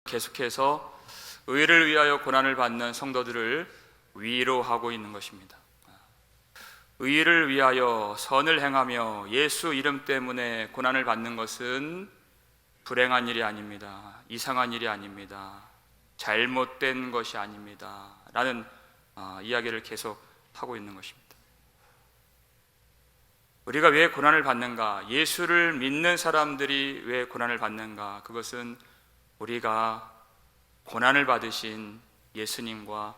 계속해서 의를 위하여 고난을 받는 성도들을 위로하고 있는 것입니다. 의를 위하여 선을 행하며 예수 이름 때문에 고난을 받는 것은 불행한 일이 아닙니다. 이상한 일이 아닙니다. 잘못된 것이 아닙니다. 라는 이야기를 계속 하고 있는 것입니다. 우리가 왜 고난을 받는가? 예수를 믿는 사람들이 왜 고난을 받는가? 그것은 우리가 고난을 받으신 예수님과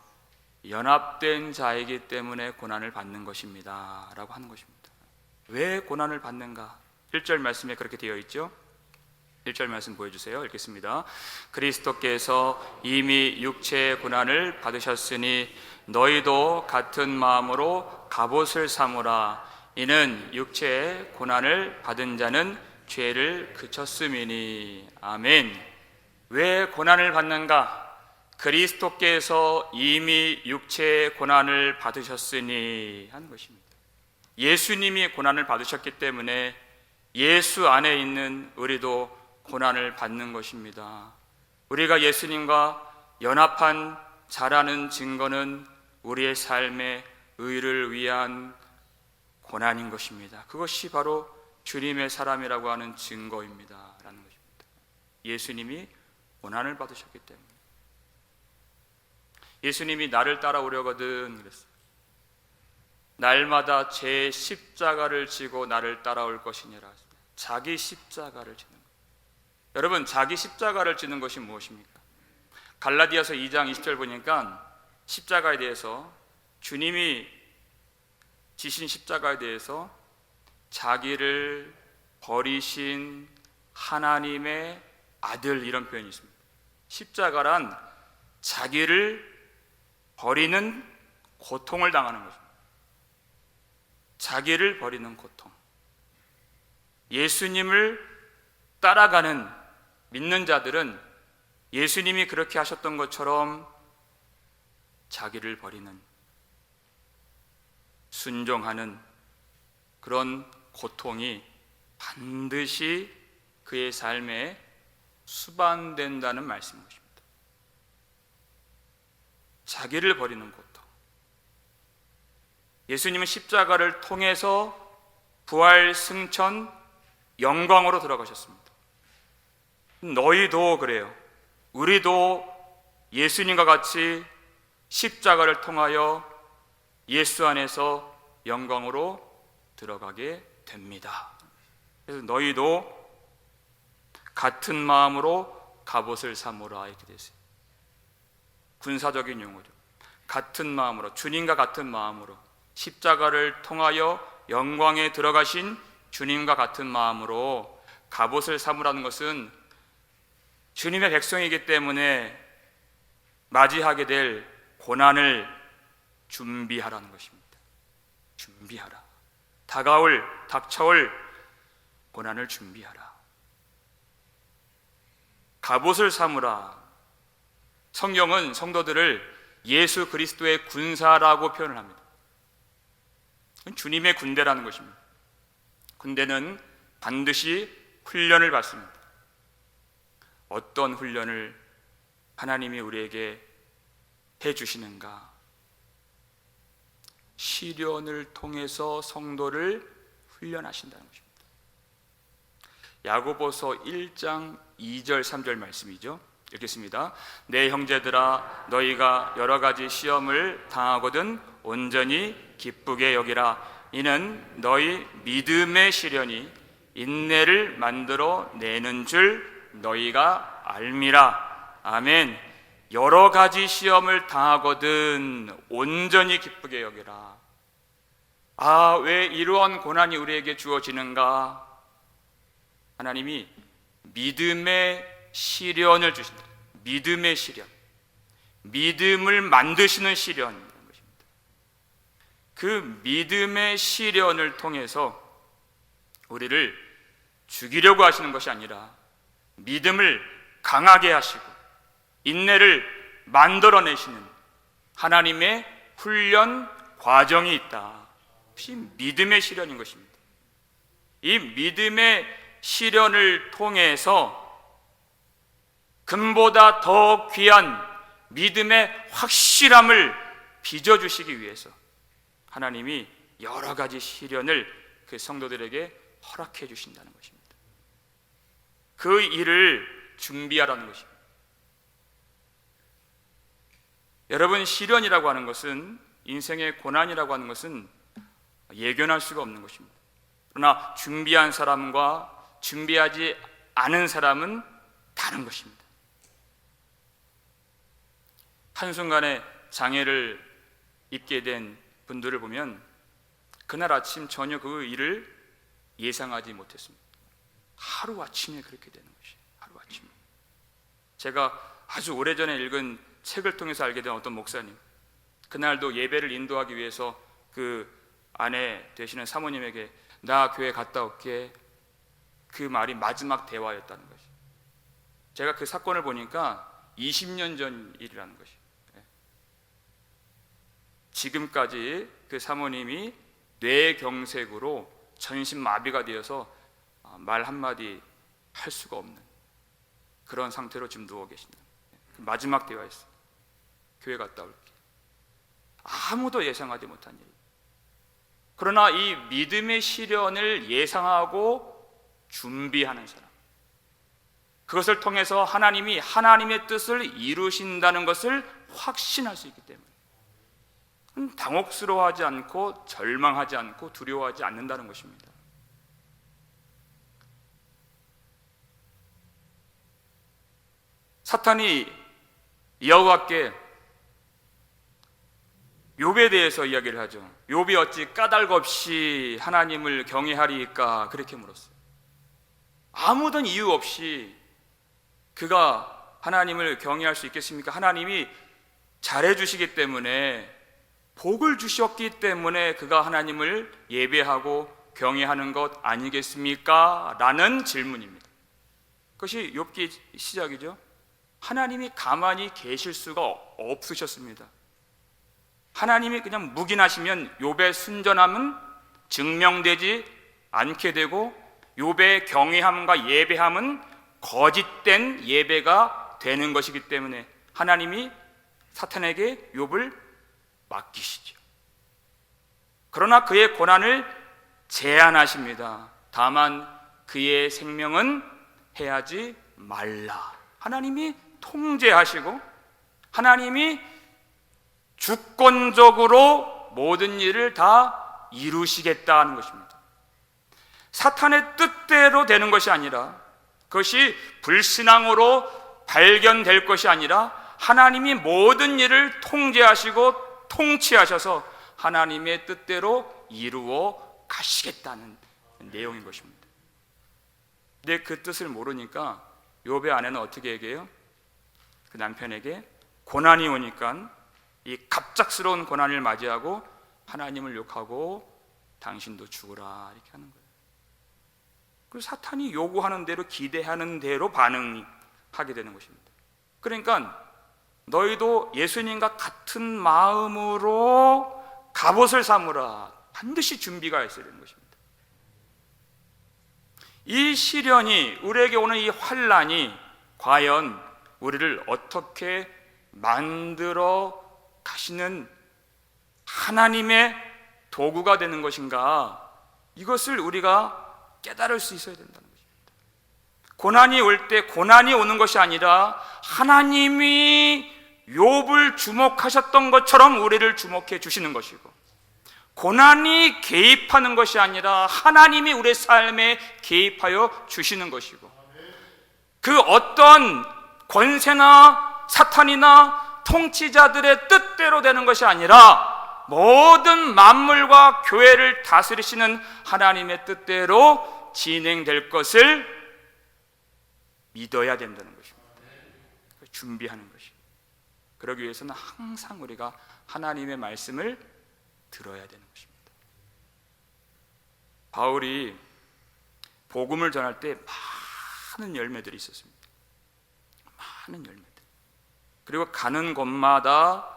연합된 자이기 때문에 고난을 받는 것입니다 라고 하는 것입니다. 왜 고난을 받는가? 1절 말씀에 그렇게 되어 있죠. 1절 말씀 보여주세요. 읽겠습니다. 그리스도께서 이미 육체의 고난을 받으셨으니 너희도 같은 마음으로 갑옷을 삼으라. 이는 육체의 고난을 받은 자는 죄를 그쳤음이니. 아멘. 왜 고난을 받는가? 그리스도께서 이미 육체의 고난을 받으셨으니 하는 것입니다. 예수님이 고난을 받으셨기 때문에 예수 안에 있는 우리도 고난을 받는 것입니다. 우리가 예수님과 연합한 자라는 증거는 우리의 삶의 의를 위한 고난인 것입니다. 그것이 바로 주님의 사람이라고 하는 증거입니다 라는 것입니다. 예수님이 고난을 받으셨기 때문에. 예수님이 나를 따라오려거든 그랬어요. 날마다 제 십자가를 지고 나를 따라올 것이니라. 자기 십자가를 지는 것. 여러분, 자기 십자가를 지는 것이 무엇입니까? 갈라디아서 2장 20절 보니까 십자가에 대해서, 주님이 지신 십자가에 대해서 자기를 버리신 하나님의 아들, 이런 표현이 있습니다. 십자가란 자기를 버리는 고통을 당하는 것입니다. 자기를 버리는 고통. 예수님을 따라가는 믿는 자들은 예수님이 그렇게 하셨던 것처럼 자기를 버리는, 순종하는 그런 고통이 반드시 그의 삶에 수반된다는 말씀인 것입니다. 자기를 버리는 고통. 예수님은 십자가를 통해서 부활, 승천, 영광으로 들어가셨습니다. 너희도 그래요. 우리도 예수님과 같이 십자가를 통하여 예수 안에서 영광으로 들어가게 됩니다. 그래서 너희도 같은 마음으로 갑옷을 삼으라 이렇게 되어 있어요. 군사적인 용어죠. 같은 마음으로, 주님과 같은 마음으로, 십자가를 통하여 영광에 들어가신 주님과 같은 마음으로 갑옷을 삼으라는 것은 주님의 백성이기 때문에 맞이하게 될 고난을 준비하라는 것입니다. 준비하라. 닥쳐올 고난을 준비하라. 갑옷을 삼으라. 성경은 성도들을 예수 그리스도의 군사라고 표현을 합니다. 주님의 군대라는 것입니다. 군대는 반드시 훈련을 받습니다. 어떤 훈련을 하나님이 우리에게 해주시는가? 시련을 통해서 성도를 훈련하신다는 것입니다. 야고보서 1장 2절 3절 말씀이죠. 읽겠습니다. 내 형제들아, 너희가 여러 가지 시험을 당하거든 온전히 기쁘게 여기라. 이는 너희 믿음의 시련이 인내를 만들어 내는 줄 너희가 알미라. 아멘. 여러 가지 시험을 당하거든 온전히 기쁘게 여기라. 왜 이러한 고난이 우리에게 주어지는가? 하나님이 믿음의 시련을 주신다. 믿음의 시련, 믿음을 만드시는 시련이라는 것입니다. 그 믿음의 시련을 통해서 우리를 죽이려고 하시는 것이 아니라 믿음을 강하게 하시고 인내를 만들어내시는 하나님의 훈련 과정이 있다. 그것이 믿음의 시련인 것입니다. 이 믿음의 시련을 통해서 금보다 더 귀한 믿음의 확실함을 빚어주시기 위해서 하나님이 여러 가지 시련을 그 성도들에게 허락해 주신다는 것입니다. 그 일을 준비하라는 것입니다. 여러분, 시련이라고 하는 것은, 인생의 고난이라고 하는 것은 예견할 수가 없는 것입니다. 그러나 준비한 사람과 준비하지 않은 사람은 다른 것입니다. 한순간에 장애를 입게 된 분들을 보면 그날 아침 전혀 그 일을 예상하지 못했습니다. 하루아침에 그렇게 되는 것이에요. 하루아침에. 제가 아주 오래전에 읽은 책을 통해서 알게 된 어떤 목사님, 그날도 예배를 인도하기 위해서 그 아내 되시는 사모님에게 나 교회 갔다 올게, 그 말이 마지막 대화였다는 것이에요. 제가 그 사건을 보니까 20년 전 일이라는 것이에요. 지금까지 그 사모님이 뇌경색으로 전신마비가 되어서 말 한마디 할 수가 없는 그런 상태로 지금 누워 계십니다. 마지막 대화였어요. 교회 갔다 올게. 아무도 예상하지 못한 일. 그러나 이 믿음의 시련을 예상하고 준비하는 사람, 그것을 통해서 하나님이 하나님의 뜻을 이루신다는 것을 확신할 수 있기 때문에 당혹스러워하지 않고 절망하지 않고 두려워하지 않는다는 것입니다. 사탄이 여호와께 욥에 대해서 이야기를 하죠. 욥이 어찌 까닭 없이 하나님을 경외하리까, 그렇게 물었어요. 아무런 이유 없이 그가 하나님을 경외할 수 있겠습니까? 하나님이 잘해주시기 때문에, 복을 주셨기 때문에 그가 하나님을 예배하고 경외하는 것 아니겠습니까? 라는 질문입니다. 그것이 욥기 시작이죠. 하나님이 가만히 계실 수가 없으셨습니다. 하나님이 그냥 묵인하시면 욥의 순전함은 증명되지 않게 되고, 욥의 경외함과 예배함은 거짓된 예배가 되는 것이기 때문에 하나님이 사탄에게 욥을 맡기시죠. 그러나 그의 고난을 제한하십니다. 다만 그의 생명은 해하지 말라. 하나님이 통제하시고 하나님이 주권적으로 모든 일을 다 이루시겠다는 것입니다. 사탄의 뜻대로 되는 것이 아니라, 그것이 불신앙으로 발견될 것이 아니라, 하나님이 모든 일을 통제하시고 통치하셔서 하나님의 뜻대로 이루어 가시겠다는 내용인 것입니다. 근데 그 뜻을 모르니까 욥의 아내는 어떻게 얘기해요? 그 남편에게 고난이 오니까 이 갑작스러운 고난을 맞이하고 하나님을 욕하고 당신도 죽으라, 이렇게 하는 거예요. 그 사탄이 요구하는 대로, 기대하는 대로 반응하게 되는 것입니다. 그러니까 너희도 예수님과 같은 마음으로 갑옷을 삼으라. 반드시 준비가 있어야 되는 것입니다. 이 시련이, 우리에게 오는 이 환난이 과연 우리를 어떻게 만들어 가시는 하나님의 도구가 되는 것인가, 이것을 우리가 깨달을 수 있어야 된다는 것입니다. 고난이 올 때 고난이 오는 것이 아니라 하나님이 욥을 주목하셨던 것처럼 우리를 주목해 주시는 것이고, 고난이 개입하는 것이 아니라 하나님이 우리의 삶에 개입하여 주시는 것이고, 그 어떤 권세나 사탄이나 통치자들의 뜻대로 되는 것이 아니라 모든 만물과 교회를 다스리시는 하나님의 뜻대로 진행될 것을 믿어야 된다는 것입니다. 준비하는 것입니다. 그러기 위해서는 항상 우리가 하나님의 말씀을 들어야 되는 것입니다. 바울이 복음을 전할 때 많은 열매들이 있었습니다. 많은 열매들. 그리고 가는 곳마다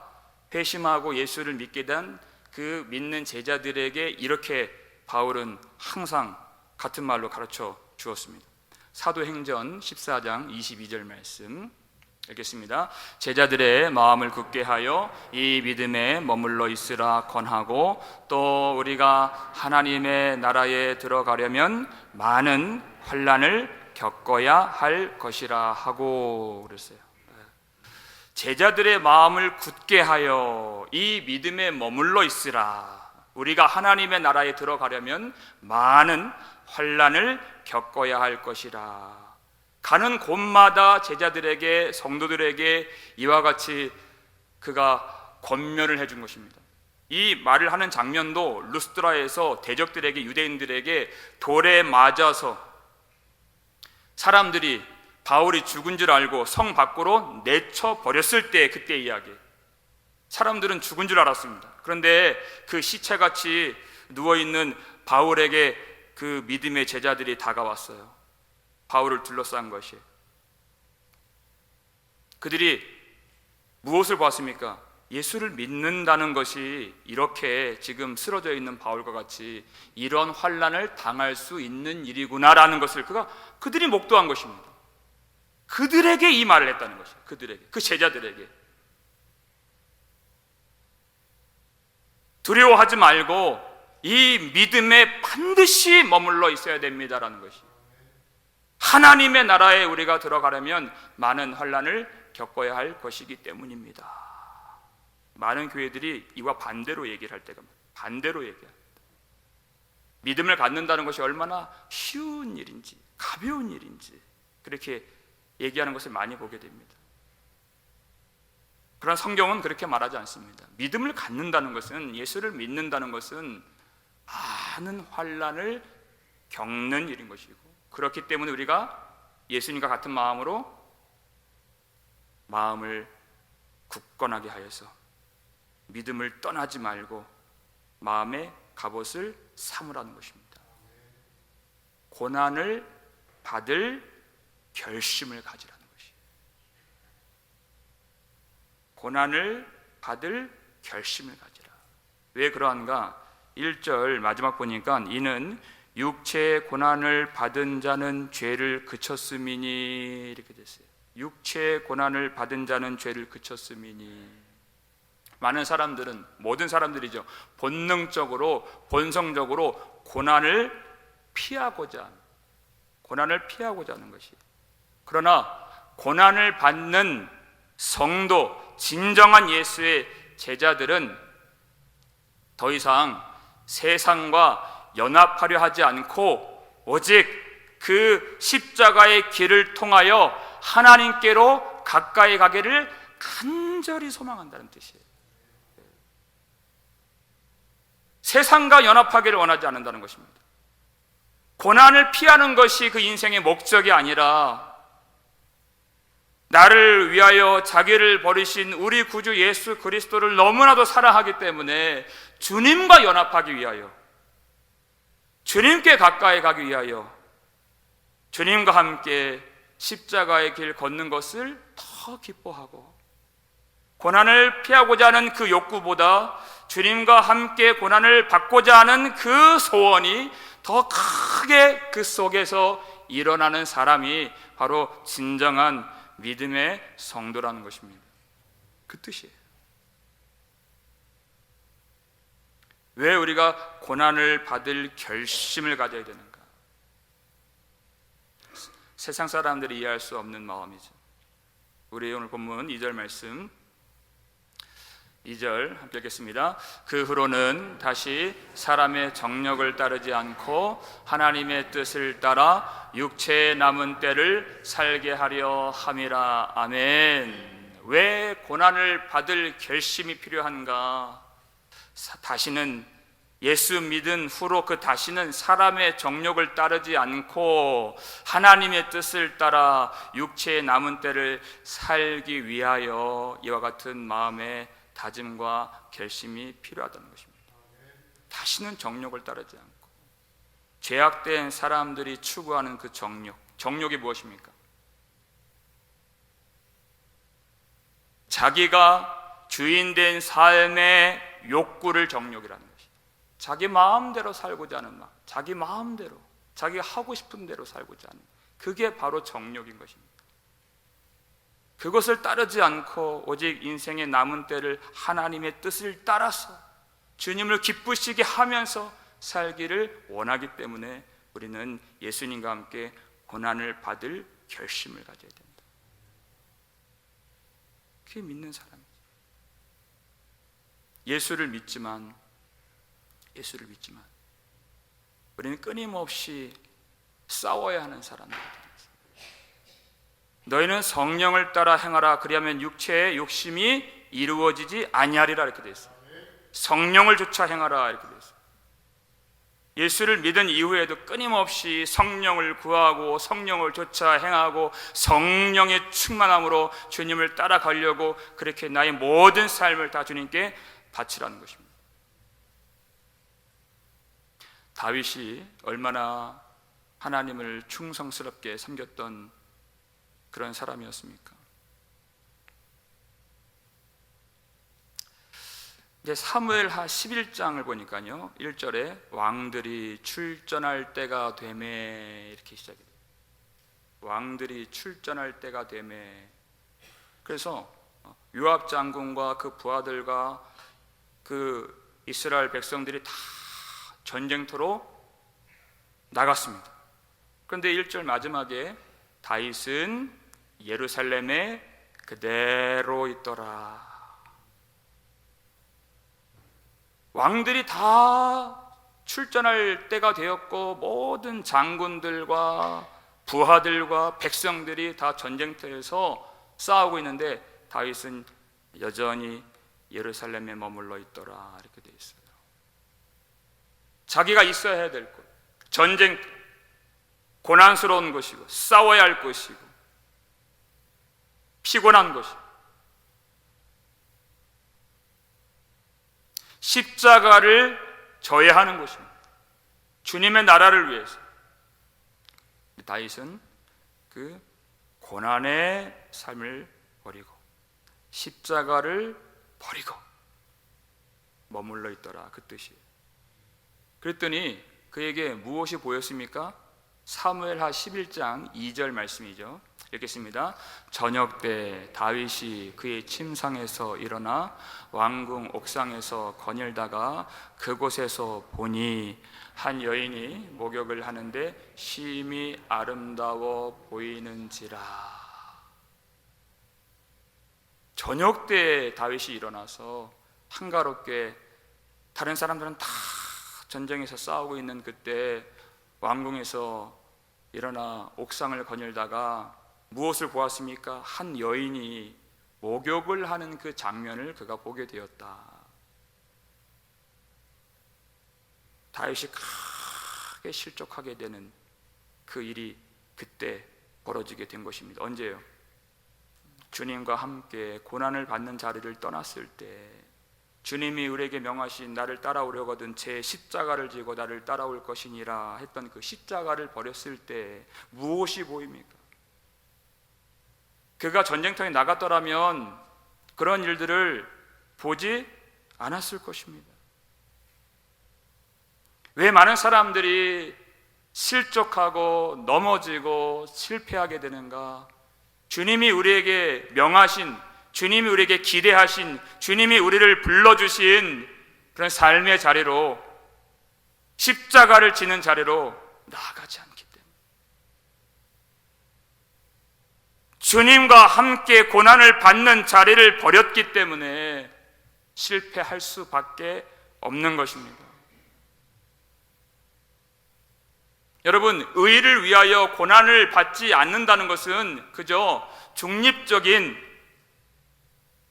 회심하고 예수를 믿게 된 그 믿는 제자들에게 이렇게 바울은 항상 같은 말로 가르쳐 주었습니다. 사도행전 14장 22절 말씀 읽겠습니다. 제자들의 마음을 굳게 하여 이 믿음에 머물러 있으라 권하고, 또 우리가 하나님의 나라에 들어가려면 많은 환난을 겪어야 할 것이라 하고 그랬어요. 제자들의 마음을 굳게 하여 이 믿음에 머물러 있으라. 우리가 하나님의 나라에 들어가려면 많은 환난을 겪어야 할 것이라. 가는 곳마다 제자들에게, 성도들에게 이와 같이 그가 권면을 해준 것입니다. 이 말을 하는 장면도 루스드라에서 대적들에게, 유대인들에게 돌에 맞아서 사람들이 바울이 죽은 줄 알고 성 밖으로 내쳐버렸을 때, 그때 이야기. 사람들은 죽은 줄 알았습니다. 그런데 그 시체같이 누워있는 바울에게 그 믿음의 제자들이 다가왔어요. 바울을 둘러싼 것이. 그들이 무엇을 보았습니까? 예수를 믿는다는 것이 이렇게 지금 쓰러져 있는 바울과 같이 이런 환난을 당할 수 있는 일이구나라는 것을 그들이 목도한 것입니다. 그들에게 이 말을 했다는 것이에요. 그들에게, 그 제자들에게. 두려워하지 말고 이 믿음에 반드시 머물러 있어야 됩니다라는 것이에요. 하나님의 나라에 우리가 들어가려면 많은 환난을 겪어야 할 것이기 때문입니다. 많은 교회들이 이와 반대로 얘기를 할 때가 반대로 얘기합니다. 믿음을 갖는다는 것이 얼마나 쉬운 일인지, 가벼운 일인지 그렇게 얘기하는 것을 많이 보게 됩니다. 그러나 성경은 그렇게 말하지 않습니다. 믿음을 갖는다는 것은, 예수를 믿는다는 것은 많은 환난을 겪는 일인 것이고, 그렇기 때문에 우리가 예수님과 같은 마음으로 마음을 굳건하게 하여서 믿음을 떠나지 말고 마음의 갑옷을 삼으라는 것입니다. 고난을 받을 결심을 가지라는 것이에요. 고난을 받을 결심을 가지라. 왜 그러한가? 1절 마지막 보니까 이는 육체의 고난을 받은 자는 죄를 그쳤음이니, 이렇게 됐어요. 육체의 고난을 받은 자는 죄를 그쳤음이니. 많은 사람들은, 모든 사람들이죠, 본능적으로, 본성적으로 고난을 피하고자 하는 것이. 그러나 고난을 받는 성도, 진정한 예수의 제자들은 더 이상 세상과 연합하려 하지 않고 오직 그 십자가의 길을 통하여 하나님께로 가까이 가기를 간절히 소망한다는 뜻이에요. 세상과 연합하기를 원하지 않는다는 것입니다. 고난을 피하는 것이 그 인생의 목적이 아니라 나를 위하여 자기를 버리신 우리 구주 예수 그리스도를 너무나도 사랑하기 때문에 주님과 연합하기 위하여, 주님께 가까이 가기 위하여 주님과 함께 십자가의 길 걷는 것을 더 기뻐하고, 고난을 피하고자 하는 그 욕구보다 주님과 함께 고난을 받고자 하는 그 소원이 더 크게 그 속에서 일어나는 사람이 바로 진정한 믿음의 성도라는 것입니다. 그 뜻이에요. 왜 우리가 고난을 받을 결심을 가져야 되는가? 세상 사람들이 이해할 수 없는 마음이죠. 우리 오늘 본문 2절 말씀, 2절 함께 읽겠습니다. 그 후로는 다시 사람의 정력을 따르지 않고 하나님의 뜻을 따라 육체의 남은 때를 살게 하려 함이라. 아멘. 왜 고난을 받을 결심이 필요한가? 다시는, 예수 믿은 후로 그 다시는 사람의 정욕을 따르지 않고 하나님의 뜻을 따라 육체의 남은 때를 살기 위하여 이와 같은 마음의 다짐과 결심이 필요하다는 것입니다. 다시는 정욕을 따르지 않고, 죄악된 사람들이 추구하는 그 정욕이 무엇입니까? 자기가 주인된 삶의 욕구를 정욕이라는 것이죠. 자기 마음대로 살고자 하는 마음, 자기 마음대로, 자기가 하고 싶은 대로 살고자 하는, 그게 바로 정욕인 것입니다. 그것을 따르지 않고 오직 인생의 남은 때를 하나님의 뜻을 따라서 주님을 기쁘시게 하면서 살기를 원하기 때문에 우리는 예수님과 함께 고난을 받을 결심을 가져야 됩니다. 그게 믿는 사람이죠. 예수를 믿지만 우리는 끊임없이 싸워야 하는 사람들입니다. 너희는 성령을 따라 행하라, 그리하면 육체의 욕심이 이루어지지 아니하리라, 이렇게 되어 있어요. 성령을 쫓아 행하라, 이렇게 되어 있어요. 예수를 믿은 이후에도 끊임없이 성령을 구하고 성령을 쫓아 행하고 성령의 충만함으로 주님을 따라가려고 그렇게 나의 모든 삶을 다 주님께 바치라는 것입니다. 다윗이 얼마나 하나님을 충성스럽게 섬겼던 그런 사람이었습니까? 이제 사무엘하 11장을 보니까요, 1절에 왕들이 출전할 때가 되매, 이렇게 시작이 돼요. 왕들이 출전할 때가 되매. 그래서 요압 장군과 그 부하들과 그 이스라엘 백성들이 다 전쟁터로 나갔습니다. 그런데 1절 마지막에 다윗은 예루살렘에 그대로 있더라. 왕들이 다 출전할 때가 되었고 모든 장군들과 부하들과 백성들이 다 전쟁터에서 싸우고 있는데 다윗은 여전히 예루살렘에 머물러 있더라, 이렇게 되어 있어요. 자기가 있어야 될 곳, 전쟁터, 고난스러운 것이고 싸워야 할 것이고 피곤한 것이고 십자가를 져야 하는 것입니다. 주님의 나라를 위해서. 다윗은 그 고난의 삶을 버리고 십자가를 버리고 머물러 있더라, 그 뜻이에요. 그랬더니 그에게 무엇이 보였습니까? 사무엘하 11장 2절 말씀이죠. 읽겠습니다. 저녁 때 다윗이 그의 침상에서 일어나 왕궁 옥상에서 거닐다가 그곳에서 보니 한 여인이 목욕을 하는데 심히 아름다워 보이는지라. 저녁 때 다윗이 일어나서 한가롭게, 다른 사람들은 다 전쟁에서 싸우고 있는 그때 왕궁에서 일어나 옥상을 거닐다가 무엇을 보았습니까? 한 여인이 목욕을 하는 그 장면을 그가 보게 되었다. 다윗이 크게 실족하게 되는 그 일이 그때 벌어지게 된 것입니다. 언제요? 주님과 함께 고난을 받는 자리를 떠났을 때, 주님이 우리에게 명하신 나를 따라오려거든 제 십자가를 지고 나를 따라올 것이니라 했던 그 십자가를 버렸을 때 무엇이 보입니까? 그가 전쟁터에 나갔더라면 그런 일들을 보지 않았을 것입니다. 왜 많은 사람들이 실족하고 넘어지고 실패하게 되는가? 주님이 우리에게 명하신, 주님이 우리에게 기대하신, 주님이 우리를 불러주신 그런 삶의 자리로, 십자가를 지는 자리로 나아가지 않기 때문에, 주님과 함께 고난을 받는 자리를 버렸기 때문에 실패할 수밖에 없는 것입니다. 여러분, 의를 위하여 고난을 받지 않는다는 것은 그저 중립적인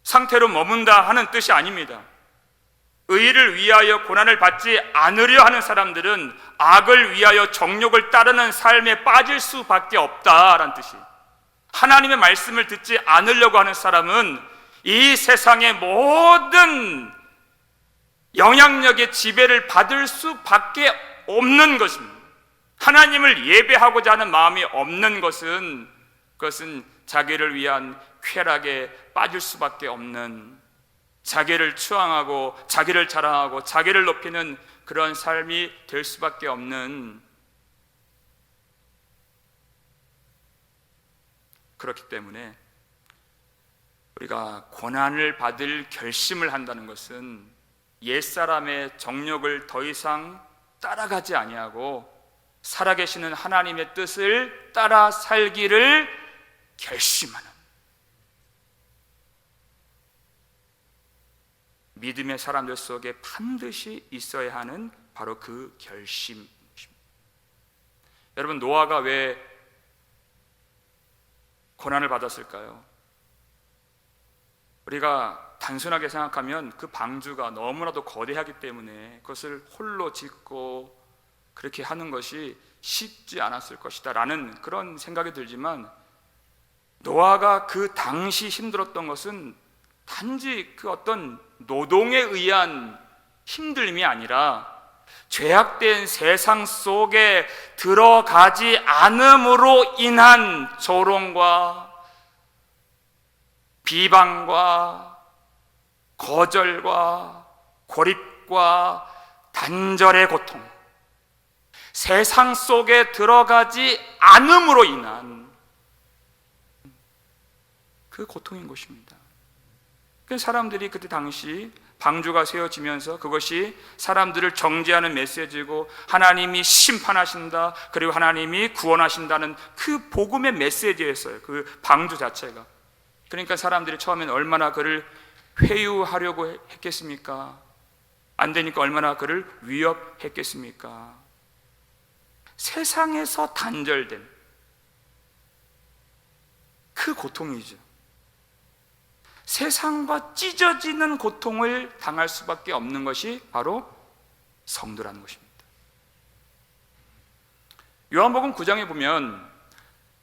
상태로 머문다 하는 뜻이 아닙니다. 의를 위하여 고난을 받지 않으려 하는 사람들은 악을 위하여 정욕을 따르는 삶에 빠질 수밖에 없다라는 뜻이. 하나님의 말씀을 듣지 않으려고 하는 사람은 이 세상의 모든 영향력의 지배를 받을 수밖에 없는 것입니다. 하나님을 예배하고자 하는 마음이 없는 것은, 그것은 자기를 위한 쾌락에 빠질 수밖에 없는, 자기를 추앙하고 자기를 자랑하고 자기를 높이는 그런 삶이 될 수밖에 없는, 그렇기 때문에 우리가 고난을 받을 결심을 한다는 것은 옛사람의 정욕을 더 이상 따라가지 아니하고 살아계시는 하나님의 뜻을 따라 살기를 결심하는 믿음의 사람들 속에 반드시 있어야 하는 바로 그 결심입니다. 여러분, 노아가 왜 고난을 받았을까요? 우리가 단순하게 생각하면 그 방주가 너무나도 거대하기 때문에 그것을 홀로 짓고 그렇게 하는 것이 쉽지 않았을 것이다 라는 그런 생각이 들지만, 노아가 그 당시 힘들었던 것은 단지 그 어떤 노동에 의한 힘듦이 아니라 죄악된 세상 속에 들어가지 않음으로 인한 조롱과 비방과 거절과 고립과 단절의 고통, 세상 속에 들어가지 않음으로 인한 그 고통인 것입니다. 사람들이 그때 당시 방주가 세워지면서 그것이 사람들을 정죄하는 메시지고 하나님이 심판하신다, 그리고 하나님이 구원하신다는 그 복음의 메시지였어요, 그 방주 자체가. 그러니까 사람들이 처음에는 얼마나 그를 회유하려고 했겠습니까? 안 되니까 얼마나 그를 위협했겠습니까? 세상에서 단절된 그 고통이죠. 세상과 찢어지는 고통을 당할 수밖에 없는 것이 바로 성도라는 것입니다. 요한복음 9장에 보면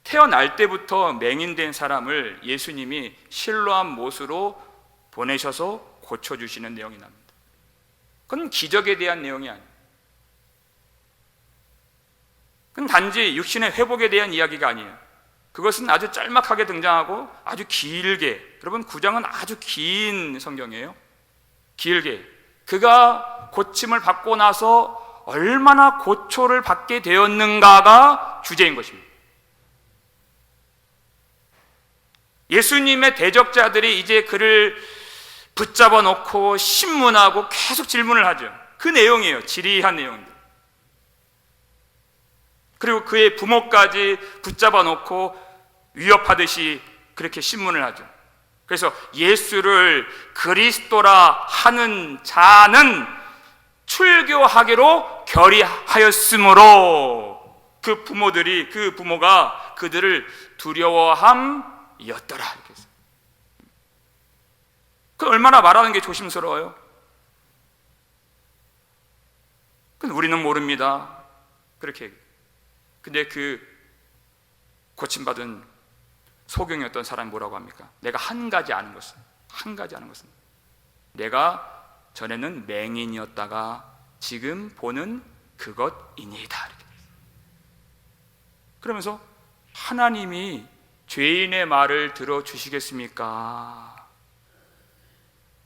태어날 때부터 맹인된 사람을 예수님이 실로암 못으로 보내셔서 고쳐주시는 내용이 납니다. 그건 기적에 대한 내용이 아니에요. 그건 단지 육신의 회복에 대한 이야기가 아니에요. 그것은 아주 짤막하게 등장하고 아주 길게, 여러분 9장은 아주 긴 성경이에요. 길게 그가 고침을 받고 나서 얼마나 고초를 받게 되었는가가 주제인 것입니다. 예수님의 대적자들이 이제 그를 붙잡아 놓고 신문하고 계속 질문을 하죠. 그 내용이에요. 지리한 내용들. 그리고 그의 부모까지 붙잡아 놓고 위협하듯이 그렇게 신문을 하죠. 그래서 예수를 그리스도라 하는 자는 출교하기로 결의하였으므로 그 부모가 그들을 두려워함이었더라. 이렇게 했어요. 그 얼마나 말하는 게 조심스러워요. 우리는 모릅니다. 그렇게 얘기해요. 근데 그 고침받은 소경이었던 사람이 뭐라고 합니까? 내가 한 가지 아는 것은 내가 전에는 맹인이었다가 지금 보는 그것이니이다. 그러면서 하나님이 죄인의 말을 들어주시겠습니까?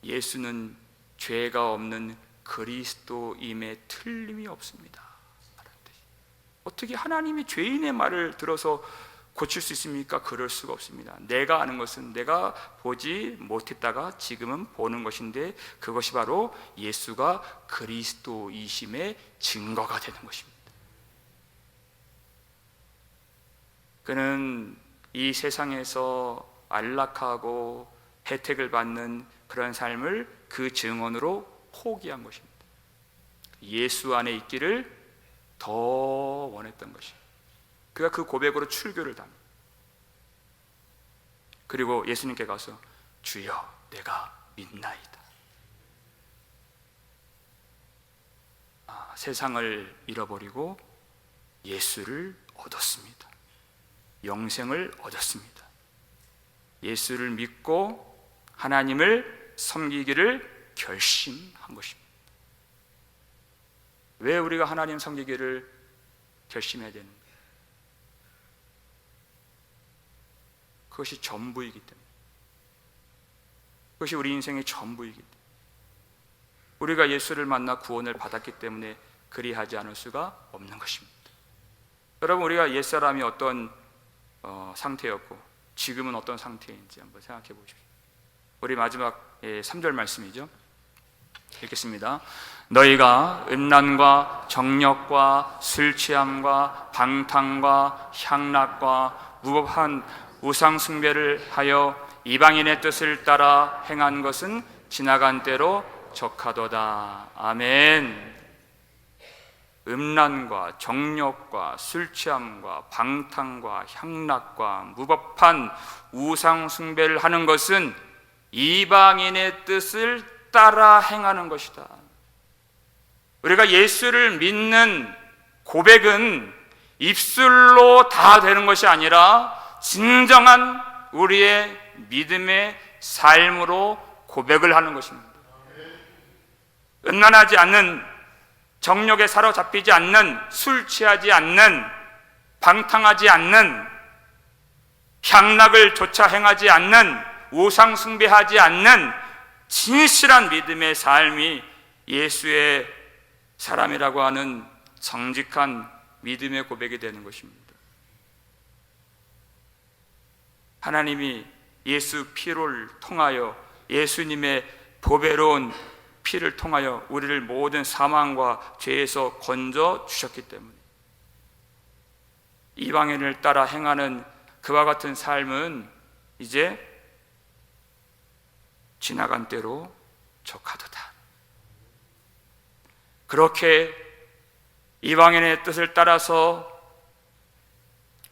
예수는 죄가 없는 그리스도임에 틀림이 없습니다. 어떻게 하나님이 죄인의 말을 들어서 고칠 수 있습니까? 그럴 수가 없습니다. 내가 아는 것은 내가 보지 못했다가 지금은 보는 것인데, 그것이 바로 예수가 그리스도이심의 증거가 되는 것입니다. 그는 이 세상에서 안락하고 혜택을 받는 그런 삶을 그 증언으로 포기한 것입니다. 예수 안에 있기를 더 원했던 것입니다. 그가 그 고백으로 출교를 합니다. 그리고 예수님께 가서 주여 내가 믿나이다. 세상을 잃어버리고 예수를 얻었습니다. 영생을 얻었습니다. 예수를 믿고 하나님을 섬기기를 결심한 것입니다. 왜 우리가 하나님 섬기기를 결심해야 되는가? 그것이 전부이기 때문에, 그것이 우리 인생의 전부이기 때문에, 우리가 예수를 만나 구원을 받았기 때문에 그리하지 않을 수가 없는 것입니다. 여러분, 우리가 옛사람이 어떤 상태였고 지금은 어떤 상태인지 한번 생각해 보십시오. 우리 마지막 3절 말씀이죠. 읽겠습니다. 너희가 음란과 정욕과 술 취함과 방탕과 향락과 무법한 우상 숭배를 하여 이방인의 뜻을 따라 행한 것은 지나간 때로 족하도다. 아멘. 음란과 정욕과 술 취함과 방탕과 향락과 무법한 우상 숭배를 하는 것은 이방인의 뜻을 따라 행하는 것이다. 우리가 예수를 믿는 고백은 입술로 다 되는 것이 아니라 진정한 우리의 믿음의 삶으로 고백을 하는 것입니다. 음란하지 않는, 정욕에 사로잡히지 않는, 술 취하지 않는, 방탕하지 않는, 향락을 조차 행하지 않는, 우상 숭배하지 않는 진실한 믿음의 삶이 예수의 사람이라고 하는 정직한 믿음의 고백이 되는 것입니다. 하나님이 예수 피를 통하여, 예수님의 보배로운 피를 통하여 우리를 모든 사망과 죄에서 건져 주셨기 때문에 이방인을 따라 행하는 그와 같은 삶은 이제 지나간 때로 족하도다. 그렇게 이방인의 뜻을 따라서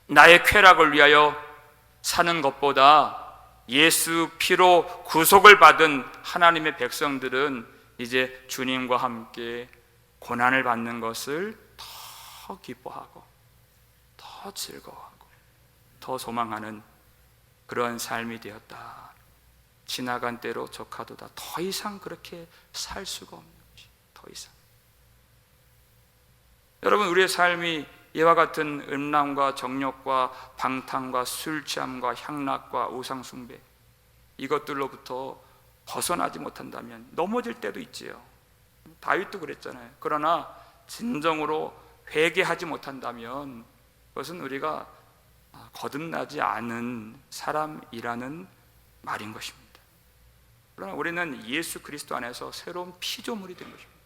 나의 쾌락을 위하여 사는 것보다 예수 피로 구속을 받은 하나님의 백성들은 이제 주님과 함께 고난을 받는 것을 더 기뻐하고 더 즐거워하고 더 소망하는 그런 삶이 되었다. 지나간 때로 족하도다. 더 이상 그렇게 살 수가 없는 것이, 더 이상. 여러분, 우리의 삶이 이와 같은 음란과 정욕과 방탕과 술 취함과 향락과 우상 숭배, 이것들로부터 벗어나지 못한다면 넘어질 때도 있지요. 다윗도 그랬잖아요. 그러나 진정으로 회개하지 못한다면 그것은 우리가 거듭나지 않은 사람이라는 말인 것입니다. 그러나 우리는 예수 그리스도 안에서 새로운 피조물이 된 것입니다.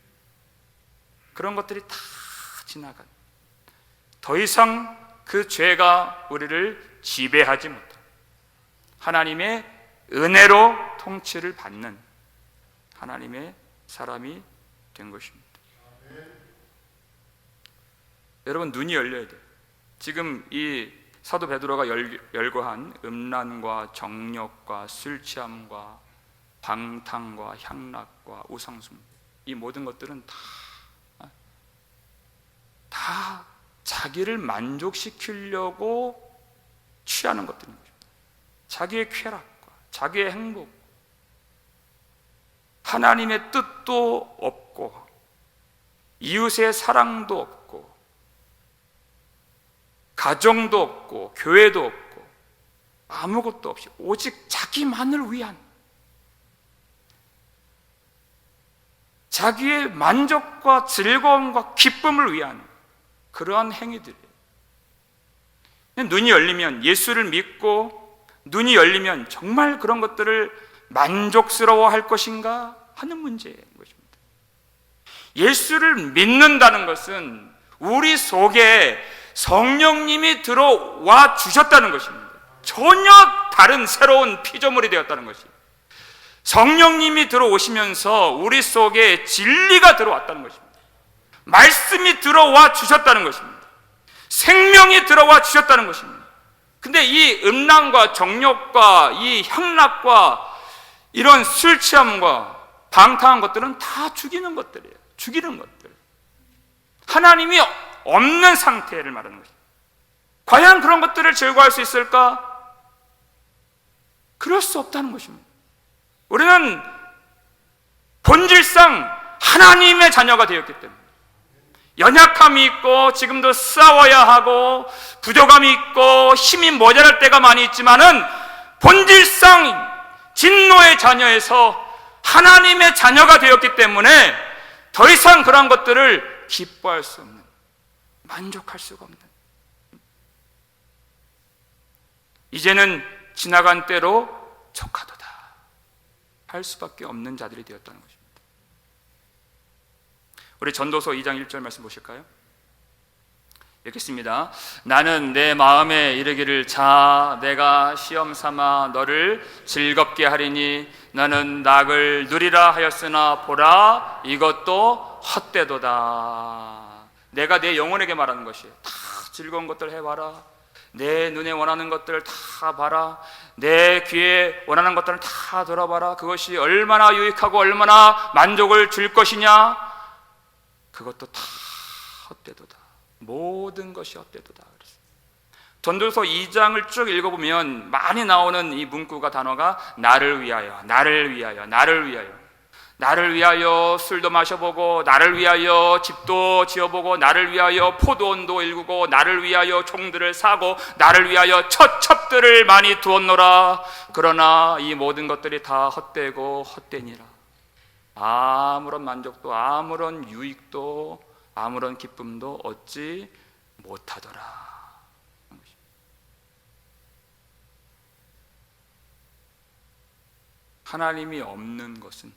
그런 것들이 다 지나간, 더 이상 그 죄가 우리를 지배하지 못한 하나님의 은혜로 통치를 받는 하나님의 사람이 된 것입니다. 여러분, 눈이 열려야 돼요. 지금 이 사도 베드로가 열거한 음란과 정욕과 술 취함과 방탕과 향락과 우상숭배, 이 모든 것들은 다 자기를 만족시키려고 취하는 것들인 것입니다. 자기의 쾌락과 자기의 행복, 하나님의 뜻도 없고 이웃의 사랑도 없고 가정도 없고 교회도 없고 아무것도 없이 오직 자기만을 위한, 자기의 만족과 즐거움과 기쁨을 위한 그러한 행위들이에요. 눈이 열리면, 예수를 믿고 눈이 열리면 정말 그런 것들을 만족스러워 할 것인가 하는 문제인 것입니다. 예수를 믿는다는 것은 우리 속에 성령님이 들어와 주셨다는 것입니다. 전혀 다른 새로운 피조물이 되었다는 것입니다. 성령님이 들어오시면서 우리 속에 진리가 들어왔다는 것입니다. 말씀이 들어와 주셨다는 것입니다. 생명이 들어와 주셨다는 것입니다. 근데 이 음란과 정욕과 이 향락과 이런 술 취함과 방탕한 것들은 다 죽이는 것들이에요. 죽이는 것들. 하나님이 없는 상태를 말하는 것입니다. 과연 그런 것들을 제거할 수 있을까? 그럴 수 없다는 것입니다. 우리는 본질상 하나님의 자녀가 되었기 때문에 연약함이 있고 지금도 싸워야 하고 부족함이 있고 힘이 모자랄 때가 많이 있지만은 본질상 진노의 자녀에서 하나님의 자녀가 되었기 때문에 더 이상 그런 것들을 기뻐할 수 없는, 만족할 수가 없는, 이제는 지나간 때로 족하도다. 할 수밖에 없는 자들이 되었다는 것입니다. 우리 전도서 2장 1절 말씀 보실까요? 읽겠습니다. 나는 내 마음에 이르기를 자 내가 시험 삼아 너를 즐겁게 하리니 나는 낙을 누리라 하였으나 보라 이것도 헛되도다. 내가 내 영혼에게 말하는 것이에요. 다 즐거운 것들 해봐라. 내 눈에 원하는 것들을 다 봐라. 내 귀에 원하는 것들을 다 들어봐라. 그것이 얼마나 유익하고 얼마나 만족을 줄 것이냐. 그것도 다 헛되도다. 모든 것이 헛되도다. 전도서 2장을 쭉 읽어보면 많이 나오는 이 문구가 단어가 나를 위하여, 나를 위하여, 나를 위하여, 나를 위하여 술도 마셔보고, 나를 위하여 집도 지어보고, 나를 위하여 포도원도 일구고, 나를 위하여 종들을 사고, 나를 위하여 첩들을 많이 두었노라. 그러나 이 모든 것들이 다 헛되고 헛되니라. 아무런 만족도 아무런 유익도 아무런 기쁨도 얻지 못하더라. 하나님이 없는 것은,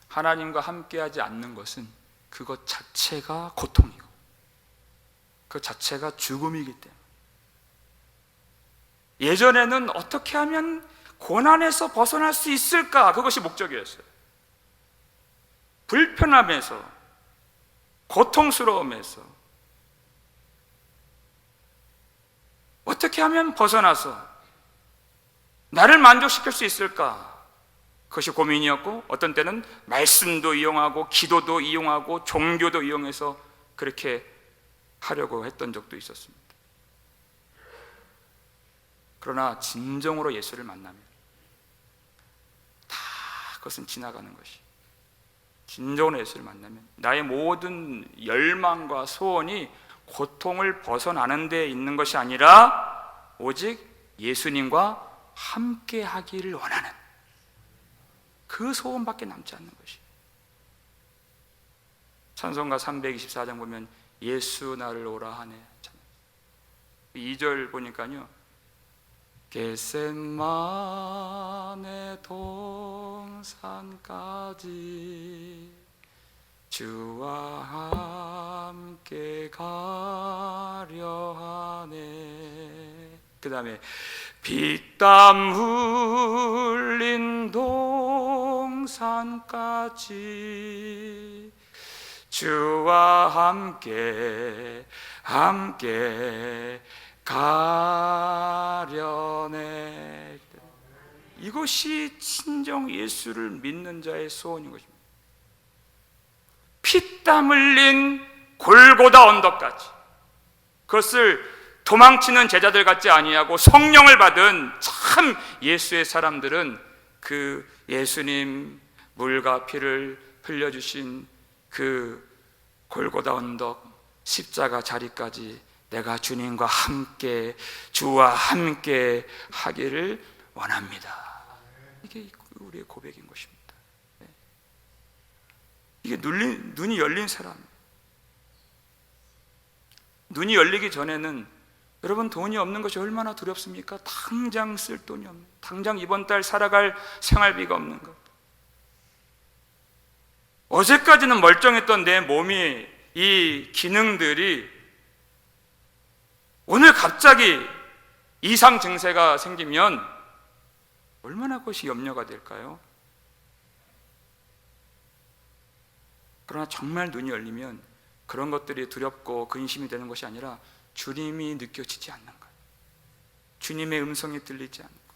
하나님과 함께하지 않는 것은 그것 자체가 고통이고 그 자체가 죽음이기 때문에, 예전에는 어떻게 하면 고난에서 벗어날 수 있을까? 그것이 목적이었어요. 불편함에서, 고통스러움에서 어떻게 하면 벗어나서 나를 만족시킬 수 있을까? 그것이 고민이었고, 어떤 때는 말씀도 이용하고 기도도 이용하고 종교도 이용해서 그렇게 하려고 했던 적도 있었습니다. 그러나 진정으로 예수를 만나면 다 그것은 지나가는 것이, 진정으로 예수를 만나면 나의 모든 열망과 소원이 고통을 벗어나는 데 있는 것이 아니라 오직 예수님과 함께 하기를 원하는 그 소원밖에 남지 않는 것이. 찬송가 324장 보면 예수 나를 오라 하네. 2절 보니까요, 겟세마네 동산까지 주와 함께 가려 하네. 그 다음에 피땀 흘린 동산까지 주와 함께 가려네. 이것이 친정 예수를 믿는 자의 소원인 것입니다. 피땀 흘린 골고다 언덕까지, 그것을 도망치는 제자들 같지 아니하고 성령을 받은 참 예수의 사람들은 그 예수님 물과 피를 흘려주신 그 골고다 언덕 십자가 자리까지 내가 주님과 함께, 주와 함께 하기를 원합니다. 이게 우리의 고백인 것입니다. 이게 눈이 열린 사람, 눈이 열리기 전에는 여러분, 돈이 없는 것이 얼마나 두렵습니까? 당장 쓸 돈이 없는, 당장 이번 달 살아갈 생활비가 없는 것. 어제까지는 멀쩡했던 내 몸이, 이 기능들이 오늘 갑자기 이상 증세가 생기면 얼마나 그것이 염려가 될까요? 그러나 정말 눈이 열리면 그런 것들이 두렵고 근심이 되는 것이 아니라 주님이 느껴지지 않는 것, 주님의 음성이 들리지 않는 것,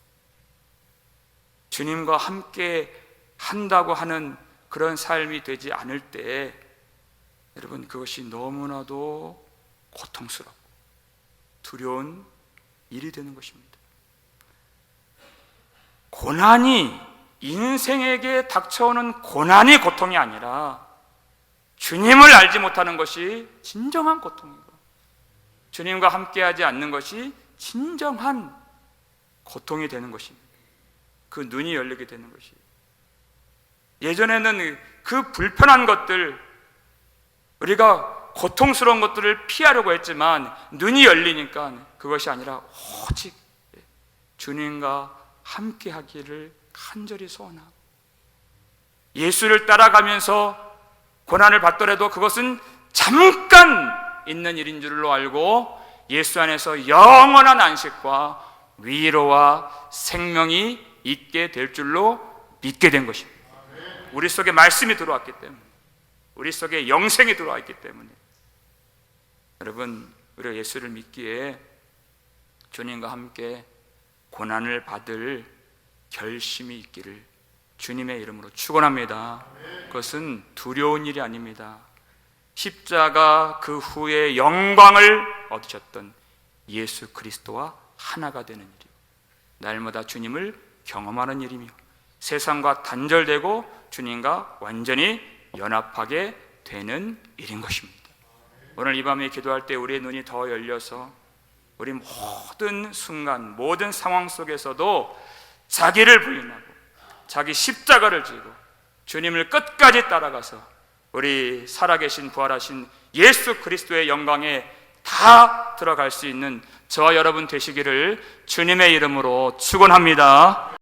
주님과 함께 한다고 하는 그런 삶이 되지 않을 때, 여러분, 그것이 너무나도 고통스럽고 두려운 일이 되는 것입니다. 고난이, 인생에게 닥쳐오는 고난이 고통이 아니라 주님을 알지 못하는 것이 진정한 고통이고, 주님과 함께하지 않는 것이 진정한 고통이 되는 것입니다. 그 눈이 열리게 되는 것이. 예전에는 그 불편한 것들, 우리가 고통스러운 것들을 피하려고 했지만 눈이 열리니까 그것이 아니라 오직 주님과 함께하기를 간절히 소원하고, 예수를 따라가면서 고난을 받더라도 그것은 잠깐 있는 일인 줄로 알고 예수 안에서 영원한 안식과 위로와 생명이 있게 될 줄로 믿게 된 것입니다. 우리 속에 말씀이 들어왔기 때문에, 우리 속에 영생이 들어왔기 때문에. 여러분, 우리가 예수를 믿기에 주님과 함께 고난을 받을 결심이 있기를 주님의 이름으로 축원합니다. 그것은 두려운 일이 아닙니다. 십자가 그 후에 영광을 얻으셨던 예수 그리스도와 하나가 되는 일이요, 날마다 주님을 경험하는 일이며 세상과 단절되고 주님과 완전히 연합하게 되는 일인 것입니다. 오늘 이 밤에 기도할 때 우리의 눈이 더 열려서 우리 모든 순간, 모든 상황 속에서도 자기를 부인하고 자기 십자가를 지고 주님을 끝까지 따라가서 우리 살아계신 부활하신 예수 그리스도의 영광에 다 들어갈 수 있는 저와 여러분 되시기를 주님의 이름으로 축원합니다.